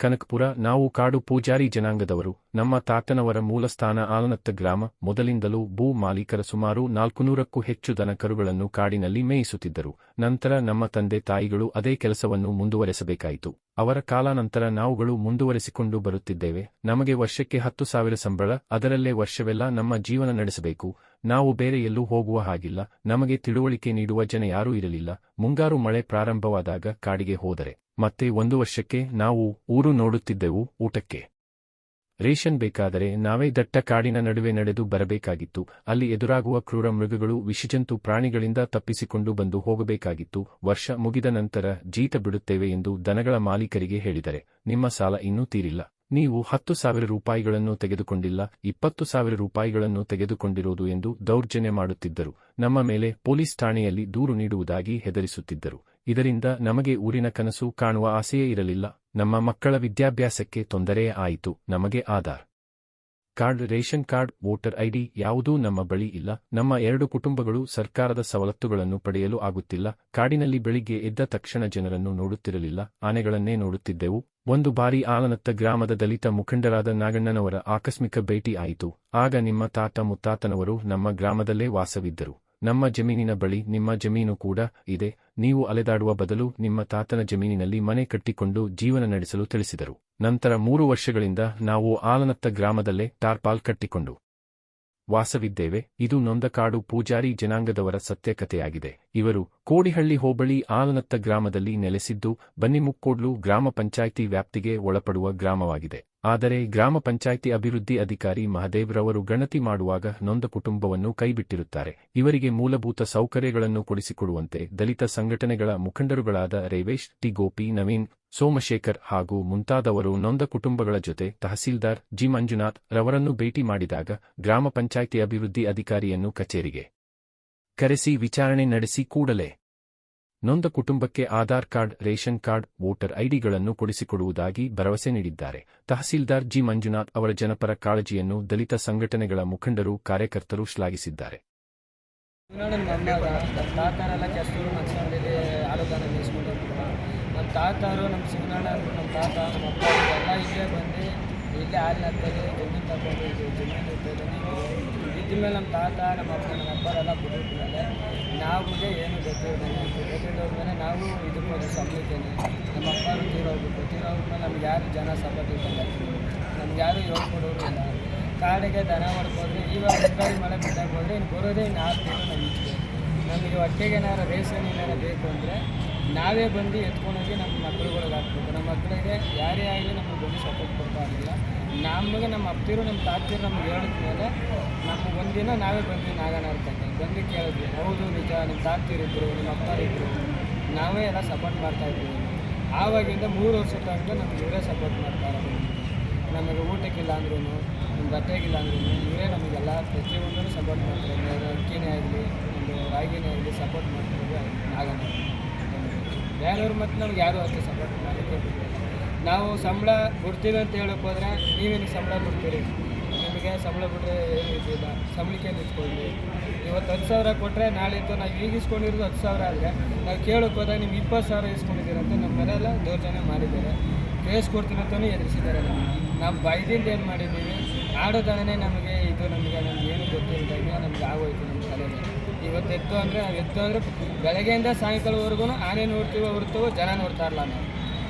ಕನಕಪುರ. ನಾವು ಕಾಡು ಪೂಜಾರಿ ಜನಾಂಗದವರು. ನಮ್ಮ ತಾತನವರ ಮೂಲಸ್ಥಾನ ಆಲನತ್ತ ಗ್ರಾಮ. ಮೊದಲಿಂದಲೂ ಭೂ ಮಾಲೀಕರ ಸುಮಾರು 400ಕ್ಕೂ ಹೆಚ್ಚು ದನ ಕರುಗಳನ್ನು ಕಾಡಿನಲ್ಲಿ ಮೇಯಿಸುತ್ತಿದ್ದರು. ನಂತರ ನಮ್ಮ ತಂದೆ ತಾಯಿಗಳು ಅದೇ ಕೆಲಸವನ್ನು ಮುಂದುವರೆಸಬೇಕಾಯಿತು. ಅವರ ಕಾಲಾನಂತರ ನಾವುಗಳು ಮುಂದುವರೆಸಿಕೊಂಡು ಬರುತ್ತಿದ್ದೇವೆ. ನಮಗೆ ವರ್ಷಕ್ಕೆ 10,000 ಸಂಬಳ. ಅದರಲ್ಲೇ ವರ್ಷವೆಲ್ಲ ನಮ್ಮ ಜೀವನ ನಡೆಸಬೇಕು. ನಾವು ಬೇರೆ ಎಲ್ಲೂ ಹೋಗುವ ಹಾಗಿಲ್ಲ. ನಮಗೆ ತಿಳುವಳಿಕೆ ನೀಡುವ ಜನ ಯಾರೂ ಇರಲಿಲ್ಲ. ಮುಂಗಾರು ಮಳೆ ಪ್ರಾರಂಭವಾದಾಗ ಕಾಡಿಗೆ ಹೋದರೆ ಮತ್ತೆ 1 ವರ್ಷಕ್ಕೆ ನಾವು ಊರು ನೋಡುತ್ತಿದ್ದೆವು. ಊಟಕ್ಕೆ ರೇಷನ್ ಬೇಕಾದರೆ ನಾವೇ ದಟ್ಟ ಕಾಡಿನ ನಡುವೆ ನಡೆದು ಬರಬೇಕಾಗಿತ್ತು. ಅಲ್ಲಿ ಎದುರಾಗುವ ಕ್ರೂರ ಮೃಗಗಳು, ವಿಷಜಂತು ಪ್ರಾಣಿಗಳಿಂದ ತಪ್ಪಿಸಿಕೊಂಡು ಬಂದು ಹೋಗಬೇಕಾಗಿತ್ತು. ವರ್ಷ ಮುಗಿದ ನಂತರ ಜೀತ ಬಿಡುತ್ತೇವೆ ಎಂದು ದನಗಳ ಮಾಲೀಕರಿಗೆ ಹೇಳಿದರೆ, ನಿಮ್ಮ ಸಾಲ ಇನ್ನೂ ತೀರಿಲ್ಲ. ನೀವು 10,000 ರೂಪಾಯಿಗಳನ್ನು ತೆಗೆದುಕೊಂಡಿಲ್ಲ, 20,000 ರೂಪಾಯಿಗಳನ್ನು ತೆಗೆದುಕೊಂಡಿರೋದು ಎಂದು ದೌರ್ಜನ್ಯ ಮಾಡುತ್ತಿದ್ದರು. ನಮ್ಮ ಮೇಲೆ ಪೊಲೀಸ್ ಠಾಣೆಯಲ್ಲಿ ದೂರು ನೀಡುವುದಾಗಿ ಹೆದರಿಸುತ್ತಿದ್ದರು. ಇದರಿಂದ ನಮಗೆ ಊರಿನ ಕನಸು ಕಾಣುವ ಆಸೆಯೇ ಇರಲಿಲ್ಲ. ನಮ್ಮ ಮಕ್ಕಳ ವಿದ್ಯಾಭ್ಯಾಸಕ್ಕೆ ತೊಂದರೆ ಆಯಿತು. ನಮಗೆ Aadhaar card, ration card, voter ID ಯಾವುದೂ ನಮ್ಮ ಬಳಿ ಇಲ್ಲ. ನಮ್ಮ 2 ಕುಟುಂಬಗಳು ಸರ್ಕಾರದ ಸವಲತ್ತುಗಳನ್ನು ಪಡೆಯಲು ಆಗುತ್ತಿಲ್ಲ. ಕಾಡಿನಲ್ಲಿ ಬೆಳಿಗ್ಗೆ ಎದ್ದ ತಕ್ಷಣ ಜನರನ್ನು ನೋಡುತ್ತಿರಲಿಲ್ಲ, ಆನೆಗಳನ್ನೇ ನೋಡುತ್ತಿದ್ದೆವು. ಒಂದು ಬಾರಿ ಆಲನತ್ತ ಗ್ರಾಮದ ದಲಿತ ಮುಖಂಡರಾದ ನಾಗಣ್ಣನವರ ಆಕಸ್ಮಿಕ ಭೇಟಿ ಆಯಿತು. ಆಗ ನಿಮ್ಮ ತಾತ ಮುತ್ತಾತನವರು ನಮ್ಮ ಗ್ರಾಮದಲ್ಲೇ ವಾಸವಿದ್ದರು. ನಮ್ಮ ಜಮೀನಿನ ಬಳಿ ನಿಮ್ಮ ಜಮೀನು ಕೂಡ ಇದೆ. ನೀವು ಅಲೆದಾಡುವ ಬದಲು ನಿಮ್ಮ ತಾತನ ಜಮೀನಿನಲ್ಲಿ ಮನೆ ಕಟ್ಟಿಕೊಂಡು ಜೀವನ ನಡೆಸಲು ತಿಳಿಸಿದರು. ನಂತರ 3 ವರ್ಷಗಳಿಂದ ನಾವು ಆಲನತ್ತ ಗ್ರಾಮದಲ್ಲೇ ಟಾರ್ಪಾಲ್ ಕಟ್ಟಿಕೊಂಡು ವಾಸವಿದ್ದೇವೆ. ಇದು ನೊಂದ ಕಾಡು ಪೂಜಾರಿ ಜನಾಂಗದವರ ಸತ್ಯಕಥೆಯಾಗಿದೆ. ಇವರು ಕೋಡಿಹಳ್ಳಿ ಹೋಬಳಿ ಆಲನತ್ತ ಗ್ರಾಮದಲ್ಲಿ ನೆಲೆಸಿದ್ದು, ಬನ್ನಿಮುಕ್ಕೋಡ್ಲು ಗ್ರಾಮ ಪಂಚಾಯ್ತಿ ವ್ಯಾಪ್ತಿಗೆ ಒಳಪಡುವ ಗ್ರಾಮವಾಗಿದೆ. ಆದರೆ ಗ್ರಾಮ ಪಂಚಾಯ್ತಿ ಅಭಿವೃದ್ಧಿ ಅಧಿಕಾರಿ ಮಹದೇವ್ರವರು ಗಣತಿ ಮಾಡುವಾಗ ನೊಂದ ಕುಟುಂಬವನ್ನು ಕೈಬಿಟ್ಟಿರುತ್ತಾರೆ. ಇವರಿಗೆ ಮೂಲಭೂತ ಸೌಕರ್ಯಗಳನ್ನು ಕೊಡಿಸಿಕೊಡುವಂತೆ ದಲಿತ ಸಂಘಟನೆಗಳ ಮುಖಂಡರುಗಳಾದ ರೇವೇಶ್, ಟಿ ಗೋಪಿ, ನವೀನ್, ಸೋಮಶೇಖರ್ ಹಾಗೂ ಮುಂತಾದವರು ನೊಂದ ಕುಟುಂಬಗಳ ಜೊತೆ ತಹಸೀಲ್ದಾರ್ ಜಿ ಮಂಜುನಾಥ್ ರವರನ್ನು ಭೇಟಿ ಮಾಡಿದಾಗ ಗ್ರಾಮ ಪಂಚಾಯ್ತಿ ಅಭಿವೃದ್ಧಿ ಅಧಿಕಾರಿಯನ್ನು ಕಚೇರಿಗೆ ಕರೆಸಿ ವಿಚಾರಣೆ ನಡೆಸಿ ಕೂಡಲೇ ನೊಂದ ಕುಟುಂಬಕ್ಕೆ Aadhaar card, ration card, voter ಐಡಿಗಳನ್ನು ಕೊಡಿಸಿಕೊಡುವುದಾಗಿ ಭರವಸೆ ನೀಡಿದ್ದಾರೆ. ತಹಸೀಲ್ದಾರ್ ಜಿ ಮಂಜುನಾಥ್ ಅವರ ಜನಪರ ಕಾಳಜಿಯನ್ನು ದಲಿತ ಸಂಘಟನೆಗಳ ಮುಖಂಡರು, ಕಾರ್ಯಕರ್ತರು ಶ್ಲಾಘಿಸಿದ್ದಾರೆ. ನಮ್ಮ ತಾತರು, ನಮ್ಮ ಶಿವನಾಳ, ನಮ್ಮ ತಾತ, ನಮ್ಮ ಅಪ್ಪ ಎಲ್ಲ ಇಲ್ಲೇ ಬಂದು ಇಲ್ಲೇ ಹಾಲಿನ ಹತ್ತಲ್ಲಿ ಜಮೀನು ತಗೊಂಡು ಜಮೀನು ಇದ್ದ ಮೇಲೆ ನಮ್ಮ ತಾತ, ನಮ್ಮ ಅಪ್ಪರೆಲ್ಲ ಬಿಟ್ಟಿದ್ಮೇಲೆ ನಮಗೆ ಏನು ಗೊತ್ತಿರೋದ್ಮೇಲೆ ನಾವು ಇದಕ್ಕೆ ಸಂಬಳಿದ್ದೇನೆ. ನಮ್ಮ ಅಪ್ಪರು ತೀರೋಗ್ಬಿಟ್ಮೇಲೆ ನಮ್ಗೆ ಯಾರು ಜನ ಸಪೋರ್ಟ್ ಇದ್ದಂಗೆ ನಮ್ಗೆ ಯಾರು ಹೇಳ್ಕೊಡೋರು ಇಲ್ಲ. ಕಾಡಿಗೆ ದನ ಮಾಡ್ಕೊಂಡ್ರೆ ಇವಾಗ ಮುಂಗಾರಿ ಮಳೆ ಬಿಟ್ಟಾಗ ಹೋದರೆ ಇನ್ನು ಬರೋದೇ ಇನ್ನು 6 ತಿಂಗಳು ನಮಗೆ ಹೊಟ್ಟೆಗೆ ಏನಾರು ರೇಷನ್ ಏನಾರು ಬೇಕು ಅಂದರೆ ನಾವೇ ಬಂದು ಎತ್ಕೊಂಡೋಗಿ ನಮ್ಮ ಮಕ್ಕಳುಗಳಿಗೆ ಹಾಕ್ಬೇಕು. ನಮ್ಮ ಮಕ್ಕಳಿಗೆ ಯಾರೇ ಆಗಲಿ ನಮಗೆ ಬಂದು ಸಪೋರ್ಟ್ ಕೊಡ್ತಾ ಇರಲಿಲ್ಲ. ನಮಗೆ ನಮ್ಮ ಅಪ್ತಿರು, ನಮ್ಮ ತಾತಿರು ನಮ್ಗೆ ಹೇಳಿದ್ಮೇಲೆ ನಮಗೆ ಒಂದಿನ ನಾವೇ ಬಂದ್ವಿ ನಾಗಣ್ಣ ಇರ್ತಂಗೆ ಬಂದು ಕೇಳಿದ್ವಿ. ಹೌದು ನಿಜ, ನಿಮ್ಮ ತಾತಿರಿದ್ರು, ನಿಮ್ಮ ಅಪ್ಪರಿದ್ರು, ನಾವೇ ಎಲ್ಲ ಸಪೋರ್ಟ್ ಮಾಡ್ತಾಯಿದ್ವಿ. ಆವಾಗಿಂದ 3 ವರ್ಷ ತನಕ ನಮ್ಗೆ ಇವರೇ ಸಪೋರ್ಟ್ ಮಾಡ್ತಾ ಇರೋದು. ನಮಗೆ ಊಟಕ್ಕಿಲ್ಲ ಅಂದ್ರೂ, ನಮ್ಮ ಬಟ್ಟೆಗಿಲ್ಲ ಅಂದ್ರೂ ಇವರೇ ನಮಗೆಲ್ಲ ಪ್ರತಿಯೊಂದೂ ಸಪೋರ್ಟ್ ಮಾಡ್ತಾರೆ. ಅಕ್ಕಿನೇ ಆಗಲಿ, ಒಂದು ರಾಗಿನೇ ಆಗಲಿ ಸಪೋರ್ಟ್ ಮಾಡ್ತಿರೋದು ನಾಗಣ್ಣ. ಬೇರೆಯವ್ರು ಮತ್ತು ನಮ್ಗೆ ಯಾರೂ ಅಷ್ಟೇ ಸಪೋರ್ಟ್ ಮಾಡೋಕ್ಕೆ ಬಿಟ್ಟಿಲ್ಲ. ನಾವು ಸಂಬಳ ಬಿಡ್ತೀವಿ ಅಂತ ಹೇಳೋಕೆ ಹೋದರೆ ನೀವೇನು ಸಂಬಳ ಬಿಡ್ತೀರಿ, ನಿಮಗೆ ಸಂಬಳ ಬಿಟ್ಟರೆ ಏನು ಇದ್ದಿಲ್ಲ, ಸಂಬಳಕ್ಕೆ ನಿಂತ್ಕೊಳ್ಳಿ. ಇವತ್ತು 10,000 ಕೊಟ್ಟರೆ ನಾಳಿದ್ದು ನಾವು ಈಗ ಇಸ್ಕೊಂಡಿರೋದು 10,000 ಆದರೆ ನಾವು ಕೇಳೋಕೆ ಹೋದಾಗ ನಿಮ್ಗೆ 20,000 ಇಸ್ಕೊಂಡಿದ್ದೀರಂತ ನಮ್ಮ ಮನೆಯೆಲ್ಲ ದೌರ್ಜನ್ಯ ಮಾಡಿದ್ದಾರೆ. ಕೇಸ್ ಕೊಡ್ತೀನಿ ಅಂತಲೂ ಎದುರಿಸಿದ್ದಾರೆ. ನಾವು ಬೈದಿಂದ ಏನು ಮಾಡಿದ್ದೀವಿ, ಆಡೋದನೇ ನಮಗೆ ಏನು ಗೊತ್ತಿಲ್ಲದಂಗೆ ನಮ್ಗೆ ಆಗೋಯ್ತು ನಮ್ಮ ತಲೆಗೆ. ಇವತ್ತು ಎತ್ತು ಅಂದರೆ ಬೆಳಗ್ಗೆಯಿಂದ ಸಾಯಂಕಾಲವರೆಗೂ ಆನೆ ನೋಡ್ತೀವಿ ಹೊರತು ಜನ ನೋಡ್ತಾ ಇರಲ್ಲ. ನಾವು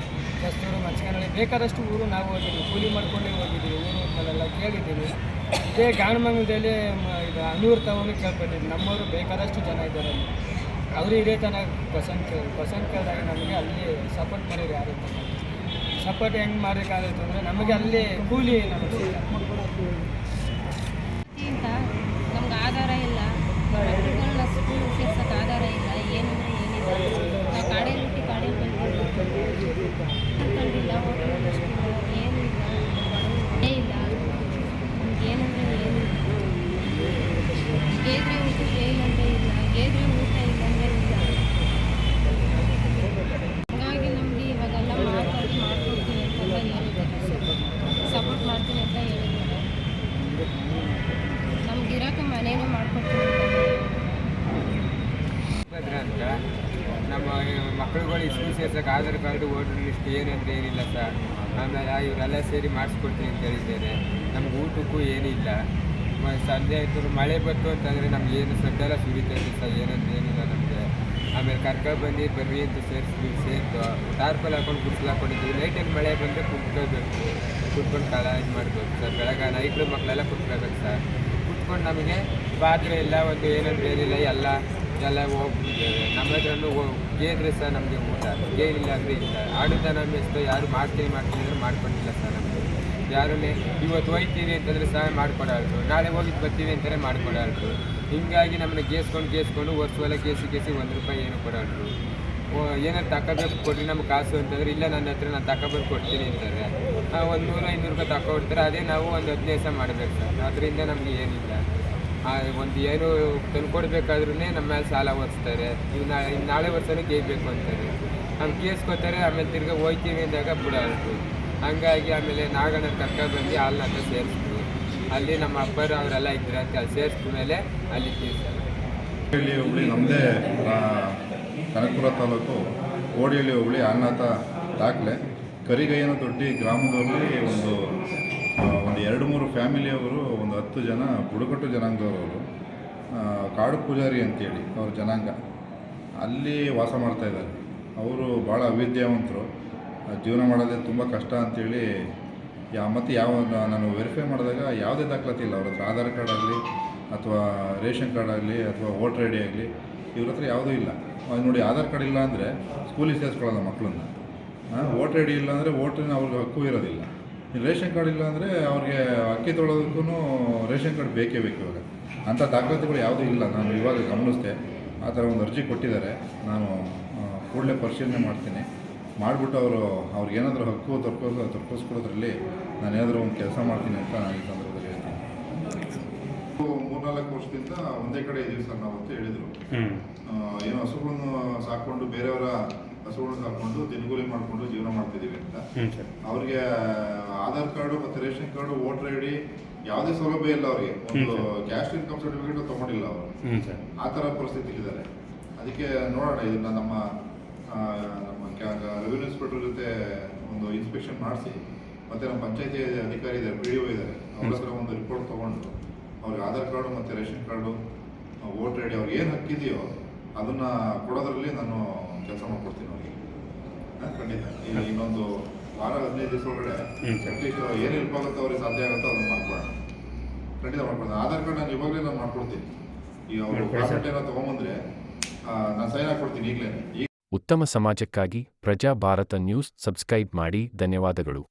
ಕಸ್ತೂರು, ಮಚ್ಕನಹಳ್ಳಿ ಬೇಕಾದಷ್ಟು ಊರು ನಾವು ಹೋಗಿದ್ದೀವಿ, ಕೂಲಿ ಮಾಡ್ಕೊಂಡೇ ಹೋಗಿದ್ದೀವಿ. ಊರೂರಲ್ಲೆಲ್ಲ ಕೇಳಿದ್ದೀವಿ. ಇದೇ ಗಾಣಮಂಗಲದಲ್ಲಿ ಇದು ಅನೂರು ತಗೊಂಡು ಕೇಳ್ಕೊಂಡಿದ್ವಿ. ನಮ್ಮವರು ಬೇಕಾದಷ್ಟು ಜನ ಇದ್ದಾರೆ. ಅವರು ಇದೇ ಥರ ಕ್ವಶನ್ ಕೇಳಿದಾಗ ನಮಗೆ ಅಲ್ಲಿ ಸಪೋರ್ಟ್ ಮಾಡೋರು ಯಾರು ಸಪೋರ್ಟ್ ಹೆಂಗೆ ಮಾಡೋಕ್ಕಾಗುತ್ತೆ ಅಂದರೆ ನಮಗೆ ಅಲ್ಲಿ ಕೂಲಿ ನಮಗೆ ನಮ್ಗೆ ಆಧಾರ ಇಲ್ಲ, ಮಕ್ಕಳುಗಳನ್ನ ಸ್ಕೂಲ್ ಸೇರ್ಸೋಕ್ಕೆ ಆಧಾರ ಇಲ್ಲ, ಏನಂದರೆ ಏನಿಲ್ಲ. ನಾವು ಕಾಡಲ್ಲಿ ಹುಟ್ಟಿ ಕಾಡಲ್ಲಿ ಬಂದಿಲ್ಲ, ಹೋಟೆಲ್ ಏನೂ ಇಲ್ಲ, ಮಳೆ ಇಲ್ಲ, ನಮ್ಗೆ ಏನಂದರೆ ಏನಿಲ್ಲ. ಗೇದ್ರೆ ಊಟ ಏನಂದರೆ ಇಲ್ಲ, ಗೇದ್ರೆ ಊಟ ಇಲ್ಲಂದರೆ ಇಲ್ಲ. ಹಾಗಾಗಿ ನಮಗೆ ಇವಾಗೆಲ್ಲ ಮಾಡ್ಕೊಡ್ತೀನಿ ಅಂತೆಲ್ಲ ಹೇಳಿದ್ದಾರೆ, ಸಪೋರ್ಟ್ ಮಾಡ್ತೀನಿ ಅಂತ ಹೇಳಿದ್ದಾರೆ. ನಮ್ಗೆ ಇರೋಕೆ ಮನೇನೂ ಮಾಡ್ಕೊಡ್ತೀನಿ ಅಂತ. ನಮ್ಮ ಮಕ್ಕಳುಗಳು ಸ್ಕೂಲ್ ಸೇರ್ಸೋಕೆ ಆಧಾರ್ ಕಾರ್ಡು, ವೋಟರ್ ಲಿಸ್ಟ್ ಏನಂದ್ರೆ ಏನಿಲ್ಲ ಸರ್. ಆಮೇಲೆ ಇವರೆಲ್ಲ ಸೇರಿ ಮಾಡಿಸ್ಕೊಡ್ತೀನಿ ಅಂತ ಹೇಳಿದ್ದಾರೆ. ನಮ್ಗೆ ಊಟಕ್ಕೂ ಏನಿಲ್ಲ. ಸಂಜೆ ಆಯಿತು ಮಳೆ ಬಂತು ಅಂತಂದರೆ ನಮ್ಗೆ ಏನು ಸದ್ದೆಲ್ಲ ಸುರಿತೈತೆ ಸರ್, ಏನಿಲ್ಲ ನಮಗೆ. ಆಮೇಲೆ ಕರ್ಕೊಬಂದು ಬರ್ರಿ ಅಂತ ಸೇರ್ತು ಟಾರ್ಪಲ್ ಹಾಕೊಂಡು ಗುಡ್ಸ್ಲು ಹಾಕೊಂಡಿದ್ದೀವಿ. ನೈಟಲ್ಲಿ ಮಳೆ ಬಂದರೆ ಕುತ್ಕೋಬೇಕು, ಕುತ್ಕೊಂಡು ಕಾಲ ಇದು ಮಾಡಬೇಕು ಸರ್. ಬೆಳಗ್ಗೆ ನೈಟ್ಲು ಮಕ್ಕಳೆಲ್ಲ ಕುತ್ಕೋಬೇಕು ಸರ್. ಕುತ್ಕೊಂಡು ನಮಗೆ ಪಾತ್ರೆ ಇಲ್ಲ, ಒಂದು ಏನಂದ್ರೆ ಏನಿಲ್ಲ, ಎಲ್ಲ ಹೋಗ್ಬಿಟ್ಟಿದ್ದೇವೆ. ನಮ್ಮ ಹತ್ರನೂ ಕೇಳಿದ್ರೆ ಸರ್ ನಮಗೆ ಊಟ ಏನಿಲ್ಲ ಅಂದರೆ ಇಲ್ಲ. ಆಡುದನ ಮೆಸ್ತು ಯಾರು ಮಾಡ್ತೀನಿ ಅಂದ್ರೆ ಮಾಡ್ಕೊಂಡಿಲ್ಲ ಸರ್. ನಮಗೆ ಯಾರನ್ನೇ ಇವತ್ತು ಹೋಗ್ತೀವಿ ಅಂತಂದರೆ ಸಹ ಮಾಡಿಕೊಡಾಡ್ರು, ನಾಳೆ ಹೋಗಿದ್ದು ಬರ್ತೀವಿ ಅಂತಲೇ ಮಾಡಿಕೊಡಾಡ್ರು. ಹಿಂಗಾಗಿ ನಮ್ಮನ್ನ ಗೇಸ್ಕೊಂಡು ವರ್ಷವೆಲ್ಲ ಕೇಸಿ ₹1 ಏನು ಕೊಡಾಡ್ರು. ಏನಾರು ತಗೋಬೇಕು ಕೊಡ್ರಿ ನಮ್ಗೆ ಕಾಸು ಅಂತಂದರೆ ಇಲ್ಲ, ನನ್ನ ಹತ್ರ ನಾನು ತಗೊಬಂದು ಕೊಡ್ತೀನಿ ಅಂತಾರೆ. ಒಂದು ₹100-500 ತಗೊಡ್ತಾರೆ. ಅದೇ ನಾವು ಒಂದು 15 ದಿವಸ ಮಾಡಬೇಕು ಸರ್. ಅದರಿಂದ ನಮಗೆ ಏನಿಲ್ಲ. ಒಂದು ಏನು ತಂದುಕೊಡ್ಬೇಕಾದ್ರೂ ನಮ್ಮ ಮೇಲೆ ಸಾಲ ಹೊರಿಸ್ತಾರೆ. ನಾಳೆ ವರ್ಷನೂ ಕೇಳಬೇಕು ಅಂತಾರೆ. ನಾವು ಕೇಸ್ಕೊತಾರೆ. ಆಮೇಲೆ ತಿರ್ಗಿ ಹೋಗ್ತೀವಿ ಅಂದಾಗ ಬಿಡೋದು. ಹಂಗಾಗಿ ಆಮೇಲೆ ನಾಗಣ್ಣ ಕರ್ಕೊಬಂದು ಹಾಲನ್ನ ಹತ್ರ ಸೇರಿಸಿದ್ರು. ಅಲ್ಲಿ ನಮ್ಮ ಅಪ್ಪರು ಅವರೆಲ್ಲ ಇದ್ರು ಅಂತ ಅಲ್ಲಿ ಸೇರಿಸಿದ ಮೇಲೆ ಅಲ್ಲಿ ಸರ್. ಕೋಡಿಹಳ್ಳಿ ಹೋಬಳಿ ನಮ್ಮದೇ ಕನಕಪುರ ತಾಲೂಕು ಕೋಡಿಹಳ್ಳಿ ಹೋಬಳಿ ಅನ್ನನಾಥ ದಾಖಲೆ ಕರಿಗಯ್ಯನ ದೊಡ್ಡಿ ಗ್ರಾಮದಲ್ಲಿ ಒಂದು 2-3 ಫ್ಯಾಮಿಲಿಯವರು, ಒಂದು 10 ಜನ ಬುಡಕಟ್ಟು ಜನಾಂಗದವರು, ಕಾಡು ಪೂಜಾರಿ ಅಂತೇಳಿ ಅವ್ರ ಜನಾಂಗ ಅಲ್ಲಿ ವಾಸ ಮಾಡ್ತಾಯಿದ್ದಾರೆ. ಅವರು ಭಾಳ ಅವಿದ್ಯಾವಂತರು, ಜೀವನ ಮಾಡೋದೇ ತುಂಬ ಕಷ್ಟ ಅಂಥೇಳಿ. ಮತ್ತು ನಾನು ವೆರಿಫೈ ಮಾಡಿದಾಗ ಯಾವುದೇ ದಾಖಲಾತಿ ಇಲ್ಲ ಅವ್ರ ಹತ್ರ. ಆಧಾರ್ ಕಾರ್ಡ್ ಆಗಲಿ ಅಥವಾ ರೇಷನ್ ಕಾರ್ಡ್ ಆಗಲಿ ಅಥವಾ ವೋಟರ್ ಐ ಡಿ ಆಗಲಿ ಇವ್ರ ಹತ್ರ ಯಾವುದೂ ಇಲ್ಲ. ನೋಡಿ, ಆಧಾರ್ ಕಾರ್ಡ್ ಇಲ್ಲ ಅಂದರೆ ಸ್ಕೂಲಿಗೆ ಸೇರಿಸ್ಕೊಳ್ಳೋಲ್ಲ ಮಕ್ಕಳನ್ನ. ವೋಟರ್ ಐ ಡಿ ಇಲ್ಲ ಅಂದರೆ ವೋಟ್ರಿನ ಅವ್ರಿಗೆ ಹಕ್ಕು ಇರೋದಿಲ್ಲ. ರೇಷನ್ ಕಾರ್ಡ್ ಇಲ್ಲ ಅಂದರೆ ಅವ್ರಿಗೆ ಅಕ್ಕಿ ತೊಗೊಳೋದಕ್ಕೂ ರೇಷನ್ ಕಾರ್ಡ್ ಬೇಕೇ ಬೇಕು. ಇವಾಗ ಅಂಥ ದಾಖಲಾತಿಗಳು ಯಾವುದೂ ಇಲ್ಲ. ನಾನು ಇವಾಗ ಗಮನಿಸಿದೆ, ಆ ಥರ ಒಂದು ಅರ್ಜಿ ಕೊಟ್ಟಿದ್ದಾರೆ. ನಾನು ಕೂಡಲೇ ಪರಿಶೀಲನೆ ಮಾಡ್ತೀನಿ. ಮಾಡಿಬಿಟ್ಟು ಅವ್ರಿಗೇನಾದರೂ ಹಕ್ಕು ತಪ್ಪಿಸ್ಕೊಡೋದ್ರಲ್ಲಿ ನಾನು ಏನಾದರೂ ಒಂದು ಕೆಲಸ ಮಾಡ್ತೀನಿ ಅಂತ ನಾನು ಈ ಸಂದರ್ಭದಲ್ಲಿ ಹೇಳ್ತೀನಿ. 3-4 ವರ್ಷದಿಂದ ಒಂದೇ ಕಡೆ ಇದ್ದೀವಿ ಸರ್ ನಾವು ಅಂತ ಹೇಳಿದರು. ಏನು ಹಸುಗಳನ್ನು ಸಾಕ್ಕೊಂಡು ಬೇರೆಯವರ ಹಸುಗಳನ್ನು ಸಾಕ್ಕೊಂಡು ದಿನಗೂಲಿ ಮಾಡಿಕೊಂಡು ಜೀವನ ಮಾಡ್ತಿದ್ದೀವಿ ಅಂತ. ಅವ್ರಿಗೆ ಆಧಾರ್ ಕಾರ್ಡು ಮತ್ತು ration card, voter I D ಯಾವುದೇ ಸೌಲಭ್ಯ ಇಲ್ಲ. ಅವ್ರಿಗೆ ಒಂದು ಕ್ಯಾಸ್ಟ್ ಇನ್ಕಮ್ ಸರ್ಟಿಫಿಕೇಟ್ ತೊಗೊಂಡಿಲ್ಲ ಅವರು. ಆ ಥರ ಪರಿಸ್ಥಿತಿಲಿದ್ದಾರೆ. ಅದಕ್ಕೆ ನೋಡೋಣ, ಇದನ್ನು ನಮ್ಮ ರೆವಿನ್ಯೂ ಇನ್ಸ್ಪೆಕ್ಟರ್ ಜೊತೆ ಒಂದು ಇನ್ಸ್ಪೆಕ್ಷನ್ ಮಾಡಿಸಿ, ಮತ್ತು ನಮ್ಮ ಪಂಚಾಯತಿ ಅಧಿಕಾರಿ ಇದ್ದಾರೆ, PDO ಇದ್ದಾರೆ, ಅವ್ರ ಹತ್ರ ಒಂದು ರಿಪೋರ್ಟ್ ತೊಗೊಂಡು ಅವ್ರಿಗೆ ಆಧಾರ್ ಕಾರ್ಡು ಮತ್ತು ration card, voter I D ಅವ್ರಿಗೆ ಏನು ಹಕ್ಕಿದೆಯೋ ಅದನ್ನು ಕೊಡೋದ್ರಲ್ಲಿ ನಾನು ಕೆಲಸ ಮಾಡ್ಕೊಡ್ತೀನಿ ಅವ್ರಿಗೆ. ಖಂಡಿತ ಇನ್ನೊಂದು ವಾರ 15 ದಿವಸ ಒಳಗಡೆ ಅಟ್ಲೀಸ್ಟ್ ಏನು ಹೆಲ್ಪ್ ಆಗುತ್ತೋ ಅವ್ರಿಗೆ ಸಾಧ್ಯ ಆಗುತ್ತೋ ಅದನ್ನು ಮಾಡ್ಕೊಳ್ಳೋಣ. ಖಂಡಿತ ಮಾಡ್ಕೊಡ್ತೀನಿ. ಆಧಾರ್ ಕಾರ್ಡ್ ನಾನು ಇವಾಗಲೇ ನಾನು ಮಾಡ್ಕೊಡ್ತೀನಿ. ಈಗ ಅವರು ಪ್ರಾಫಿಟ್ ಏನೋ ತೊಗೊಂಬಂದರೆ ನಾನು ಸೈನ್ ಹಾಕ್ಕೊಡ್ತೀನಿ ಈಗಲೇ. ಉತ್ತಮ ಸಮಾಜಕ್ಕಾಗಿ ಪ್ರಜಾ ಭಾರತ ನ್ಯೂಸ್ ಸಬ್ಸ್ಕ್ರೈಬ್ ಮಾಡಿ. ಧನ್ಯವಾದಗಳು.